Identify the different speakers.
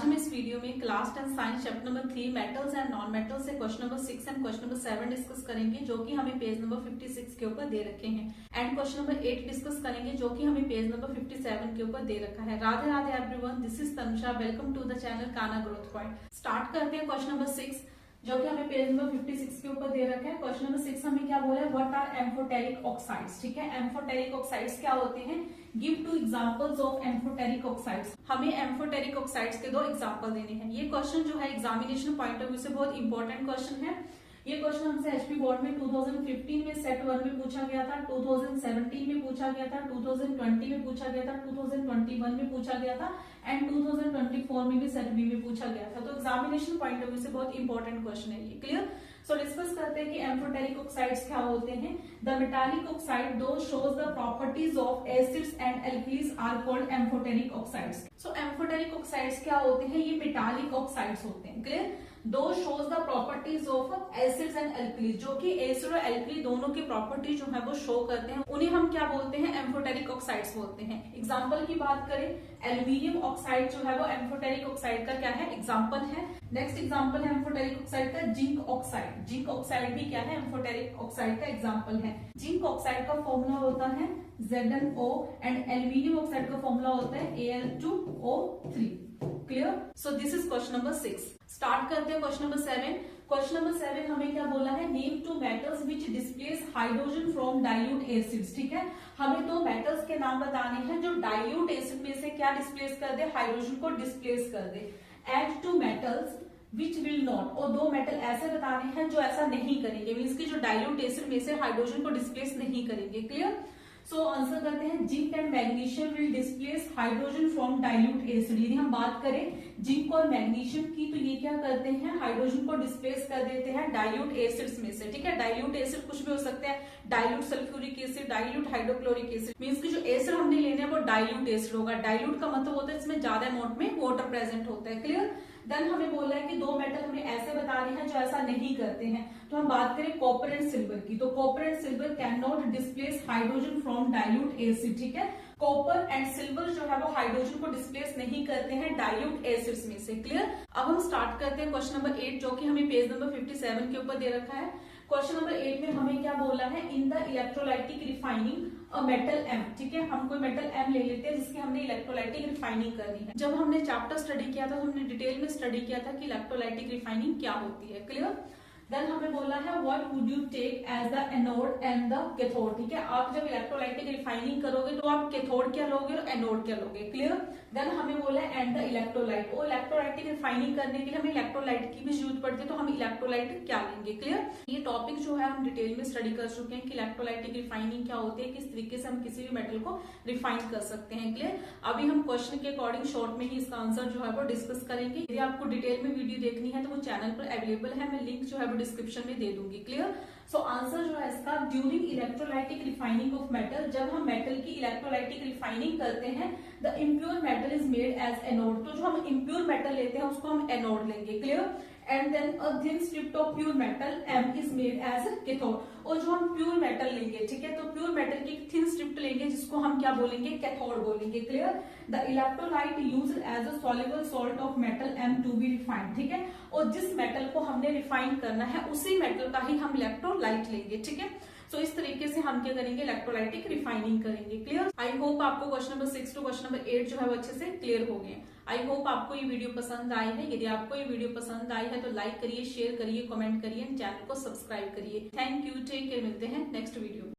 Speaker 1: आज हम इस वीडियो में class 10 science chapter number 3 metals and non metals से question number 6 and question number 7 discuss करेंगे, जो कि हमें पेज नंबर 56 के ऊपर दे रखे हैं। एंड क्वेश्चन नंबर 8 डिस्कस करेंगे, जो कि हमें पेज नंबर 57 के ऊपर दे रखा है। Radhe Radhe everyone, this is Tanusha, welcome to the channel Kanha growth point. Start करते हैं क्वेश्चन नंबर 6, जो कि हमें पेज नंबर 56 के ऊपर दे रखा है। क्वेश्चन नंबर 6 हमें क्या बोला है, व्हाट आर एम्फोटेरिक ऑक्साइड्स। ठीक है, एम्फोटेरिक ऑक्साइड्स क्या होते हैं, give 2 examples of amphoteric oxides. हमें एम्फोटेरिक ऑक्साइड्स के 2 एग्जांपल देने हैं। ये क्वेश्चन जो है एग्जामिनेशन पॉइंट ऑफ व्यू से बहुत इंपॉर्टेंट क्वेश्चन है। ये क्वेश्चन हमसे एचपी बोर्ड में 2015 में सेट 1 में पूछा गया था, 2017 में पूछा गया था, 2020 में पूछा गया था, 2021 में पूछा गया था एंड 2024 में भी सेट बी में पूछा गया था। तो एग्जामिनेशन पॉइंट ऑफ व्यू से बहुत इंपॉर्टेंट क्वेश्चन है ये। क्लियर? सो डिस्कस करते हैं कि एम्फोटेरिक ऑक्साइड्स क्या होते हैं। The metallic oxide those shows the properties of acids and alkalis are called amphoteric oxides. So amphoteric oxides क्या होते हैं, ये मेटालिक ऑक्साइड्स होते हैं। Clear? Those shows the properties of acids and alkalis, जो कि एसिड और एल्कीली दोनों की प्रॉपर्टी जो है वो शो करते हैं, उन्हें हम क्या बोलते हैं, एम्फोटेरिक ऑक्साइड्स बोलते हैं। एग्जांपल की बात करें, एल्यूमिनियम ऑक्साइड जो है वो एम्फोटेरिक ऑक्साइड का क्या है, एग्जांपल है। नेक्स्ट एग्जांपल है एम्फोटेरिक ऑक्साइड का जिंक ऑक्साइड। जिंक ऑक्साइड भी क्या है, एम्फोटेरिक ऑक्साइड का एग्जांपल है। जिंक ऑक्साइड का फॉर्मूला होता है ZnO एंड एल्यूमिनियम ऑक्साइड का फॉर्मूला होता है Al2O3। Clear? So this is question number 6। Start करते हैं क्वेश्चन नंबर 7। क्वेश्चन नंबर 7 हमें क्या बोला है, name 2 metals which displace hydrogen from dilute acids. ठीक है, हमें 2 मेटल्स के नाम बताने हैं जो डाइल्यूट एसिड में से क्या डिस्प्लेस कर दे, हाइड्रोजन को डिस्प्लेस कर दे। And 2 metals which will not, और 2 मेटल ऐसे बताने हैं जो ऐसा नहीं करेंगे, मीन्स की जो डाइल्यूट एसिड में से हाइड्रोजन को डिस्प्लेस नहीं करेंगे। क्लियर? सो आंसर करते हैं, zinc and magnesium will displace hydrogen from dilute acid. यदि हम बात करें जिंक और मैग्नीशियम की, तो ये क्या करते हैं, हाइड्रोजन को डिस्प्लेस कर देते हैं डाइल्यूट एसिड्स में से। ठीक है, डाइल्यूट एसिड कुछ भी हो सकते हैं, dilute sulphuric acid, dilute hydrochloric acid, means की जो एसिड हमने लेना है वो डाइल्यूट एसिड होगा। डाइल्यूट का मतलब होता है इसमें ज्यादा अमाउंट में वाटर प्रेजेंट होता है। क्लियर? देन हमें बोला है कि 2 मेटल हमें ऐसे बता रहे हैं जो ऐसा नहीं करते हैं। तो हम बात करें कॉपर एंड सिल्वर की, तो copper and silver can not displace hydrogen from dilute acid. ठीक है, कॉपर एंड सिल्वर जो है वो हाइड्रोजन को डिस्प्लेस नहीं करते हैं डाइल्यूट एसिड्स में से। क्लियर? अब हम स्टार्ट करते हैं क्वेश्चन नंबर 8, जो कि हमें पेज नंबर 57 के ऊपर दे रखा है। क्वेश्चन नंबर 8 में हमें क्या बोला है, in the electrolytic refining a metal M। ठीक है, हम कोई मेटल M ले लेते हैं जिसकी हमने इलेक्ट्रोलाइटिक रिफाइनिंग करनी है। जब हमने चैप्टर स्टडी किया था, हमने डिटेल में स्टडी किया था कि इलेक्ट्रोलाइटिक रिफाइनिंग क्या होती है। क्लियर? देन हमें बोला है what would you take as the anode and the cathode. ठीक है, आप जब इलेक्ट्रोलाइटिक रिफाइनिंग करोगे तो आप कैथोड क्या लोगे और एनोड क्या लोगे। क्लियर? देन हमें बोला है एंड द इलेक्ट्रोलाइट, और इलेक्ट्रोलाइटिक रिफाइनिंग करने के लिए हमें इलेक्ट्रोलाइट की भी जरूरत पड़ती है, तो हम इलेक्ट्रोलाइट क्या लेंगे। क्लियर? ये टॉपिक जो है हम डिटेल में स्टडी कर चुके हैं कि इलेक्ट्रोलाइटिक रिफाइनिंग क्या होती है, किस तरीके से हम किसी भी मेटल को रिफाइन कर सकते हैं। क्लियर? अभी हम क्वेश्चन के अकॉर्डिंग शॉर्ट में ही इसका आंसर जो है वो डिस्कस करेंगे। यदि आपको डिटेल में वीडियो देखनी है तो वो चैनल पर अवेलेबल है, मैं लिंक जो है वो डिस्क्रिप्शन में दे दूंगी। क्लियर? सो आंसर जो है इसका, during electrolytic refining of metal, जब हम मेटल की इलेक्ट्रोलाइटिक रिफाइनिंग करते हैं, the impure metal is made as anode, तो जो हम इम्प्योर मेटल लेते हैं उसको हम एनोड लेंगे। Clear? And then a thin strip of pure metal M is made as cathode, और जो हम प्योर मेटल लेंगे, ठीक है, तो प्योर मेटल की थिन स्ट्रिप लेंगे जिसको हम क्या बोलेंगे, कैथोड बोलेंगे। Clear? The electrolyte used as a soluble salt of metal M to be refined. ठीक है, और जिस मेटल को हमने रिफाइन करना है उसी मेटल का ही हम इलेक्ट्रोलाइट लेंगे। ठीक है, सो इस तरीके से हम क्या करेंगे, इलेक्ट्रोलाइटिक रिफाइनिंग करेंगे। क्लियर? आई होप आपको question number 6 to question number 8 जो है वो अच्छे से क्लियर हो गए। आई होप आपको ये वीडियो पसंद आई है। यदि आपको ये वीडियो पसंद आई है तो लाइक करिए, शेयर करिए, कमेंट करिए, चैनल को सब्सक्राइब करिए। थैंक यू, टेक केयर, मिलते हैं नेक्स्ट वीडियो।